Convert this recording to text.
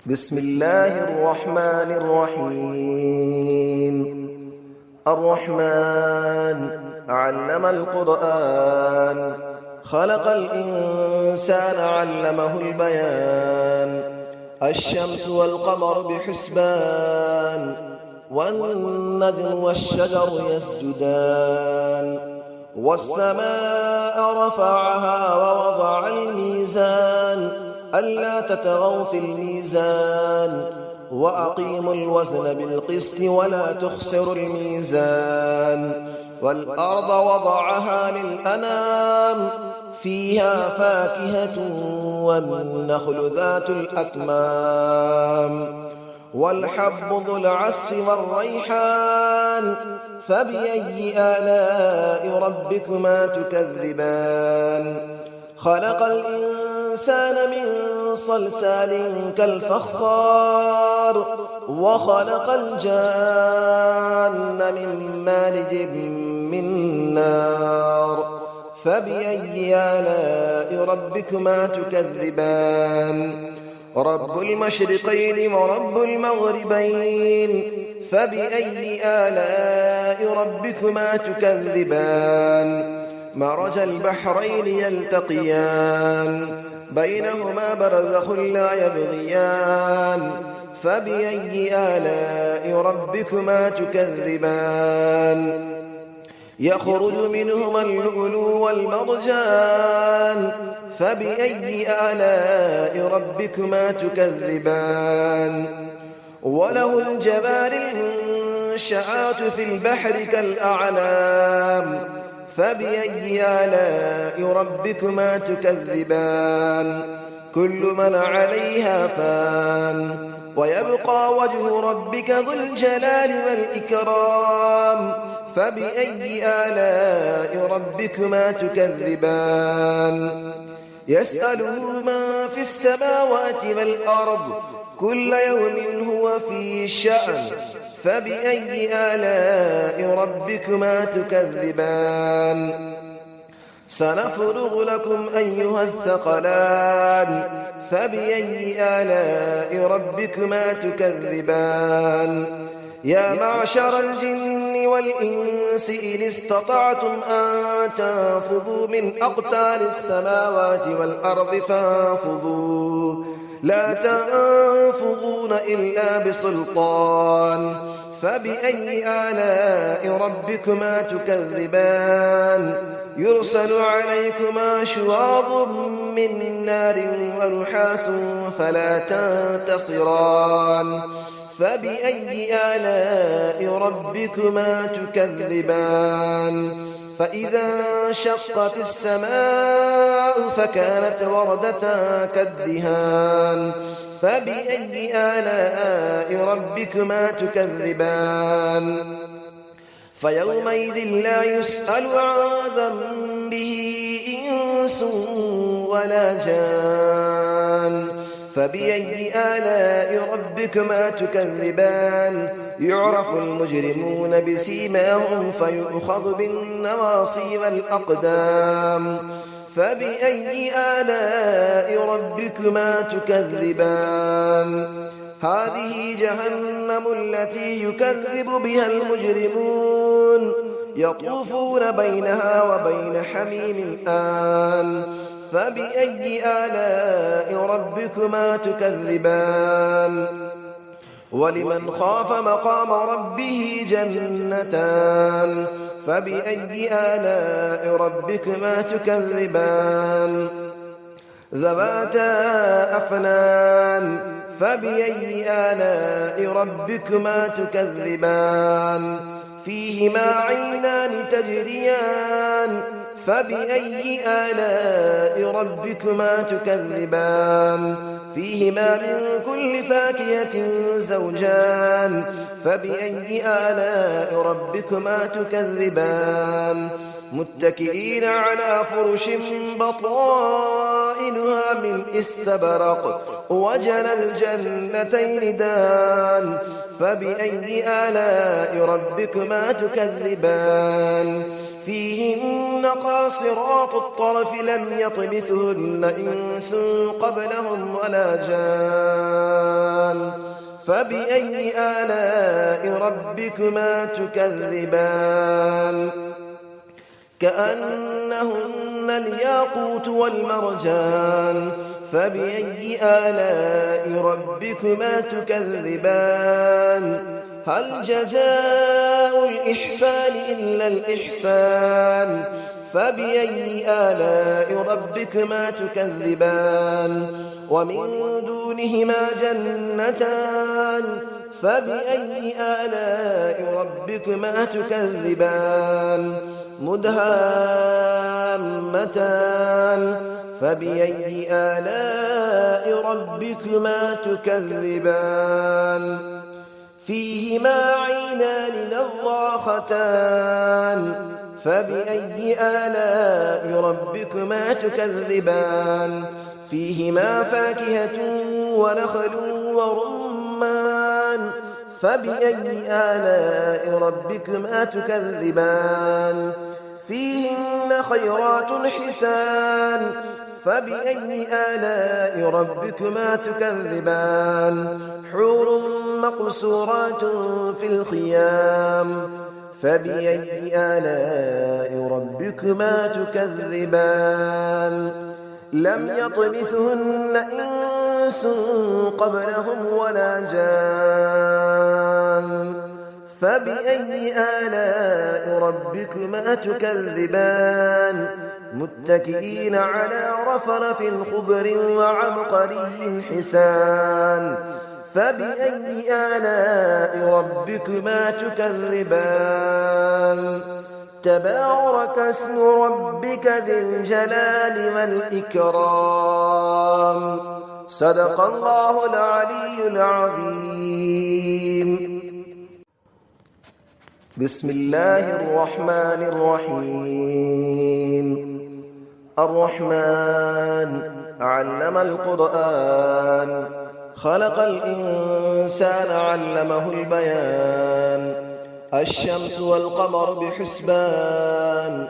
بسم الله الرحمن الرحيم. الرحمن علم القرآن، خلق الإنسان علمه البيان. الشمس والقمر بحسبان، والنجم والشجر يسجدان. والسماء رفعها ووضع الميزان، ألا تطغوا في الميزان، وأقيموا الوزن بالقسط ولا تخسروا الميزان. والأرض وضعها للأنام، فيها فاكهة والنخل ذات الأكمام. والحب ذو العصف والريحان، فبأي آلاء ربكما تكذبان. خلق الإنسان من صلصال كالفخار، وخلق الجان من مارج من نار. فبأي آلاء ربكما تكذبان. رب المشرقين ورب المغربين، فبأي آلاء ربكما تكذبان. مرج البحرين يلتقيان، بينهما برزخ لا يبغيان. فبأي آلاء ربكما تكذبان. يخرج منهما اللؤلؤ والمرجان، فبأي آلاء ربكما تكذبان. وله الجوار المنشآت في البحر كالأعلام، فبأي آلاء ربكما تكذبان. كل من عليها فان، ويبقى وجه ربك ذو الجلال والإكرام. فبأي آلاء ربكما تكذبان. يسأله من في السماوات والأرض، كل يوم هو في شأن. فبأي آلاء ربكما تكذبان. سنفرغ لكم أيها الثقلان، فبأي آلاء ربكما تكذبان. يا معشر الجن والإنس إن استطعتم أن تنفذوا من أقطار السماوات والأرض فانفذوا، لا تنفذون إلا بسلطان. فبأي آلاء ربكما تكذبان. يرسل عليكما شواظ من نار ونحاس فلا تنتصران. فبأي آلاء ربكما تكذبان. فإذا انشقت السماء فكانت وردة كالدهان. فبأي آلاء ربكما تكذبان. فيومئذ لا يسأل عن ذنبه إنس ولا جان. فبأي آلاء ربكما تكذبان. يعرف المجرمون بسيماهم فيؤخذ بالنواصي والأقدام. فبأي آلاء ربكما تكذبان. هذه جهنم التي يكذب بها المجرمون، يطوفون بينها وبين حميم آن. فبأي آلاء ربكما تكذبان. ولمن خاف مقام ربه جنتان. فبأي آلاء ربكما تكذبان. ذواتا أفنان. فبأي آلاء ربكما تكذبان. فيهما عينان تجريان. فبأي آلاء ربكما تكذبان. فيهما من كل فاكهة زوجان. فبأي آلاء ربكما تكذبان. متكئين على فرش بطائنها من استبرق، وجنى الجنتين دان. فبأي آلاء ربكما تكذبان. فيهن قاصرات الطرف لم يطمثهن إنس قبلهم ولا جان. فبأي آلاء ربكما تكذبان كأنهن الياقوت والمرجان فبأي آلاء ربكما تكذبان هل جزاء الإحسان إلا الإحسان فبأي آلاء ربكما تكذبان ومن دونهما جنتان فبأي آلاء ربكما تكذبان مدهامتان فبأي آلاء ربكما تكذبان فيهما عينان نضاختان فبأي آلاء ربكما تكذبان فيهما فاكهة ونخل ورمان فبأي آلاء ربكما تكذبان فيهن خيرات حسان فبأي آلاء ربكما تكذبان حور مقصورات في الخيام فبأي آلاء ربكما تكذبان لم يطمثهن إنس قبلهم ولا جان فبأي آلاء ربكما تكذبان متكئين على رفرف خضر وعبقري حسان فبأي آلاء ربكما تكذبان تبارك اسم ربك ذي الجلال والإكرام صدق الله العلي العظيم بسم الله الرحمن الرحيم الرحمن علم القرآن خلق الإنسان علمه البيان الشمس والقمر بحسبان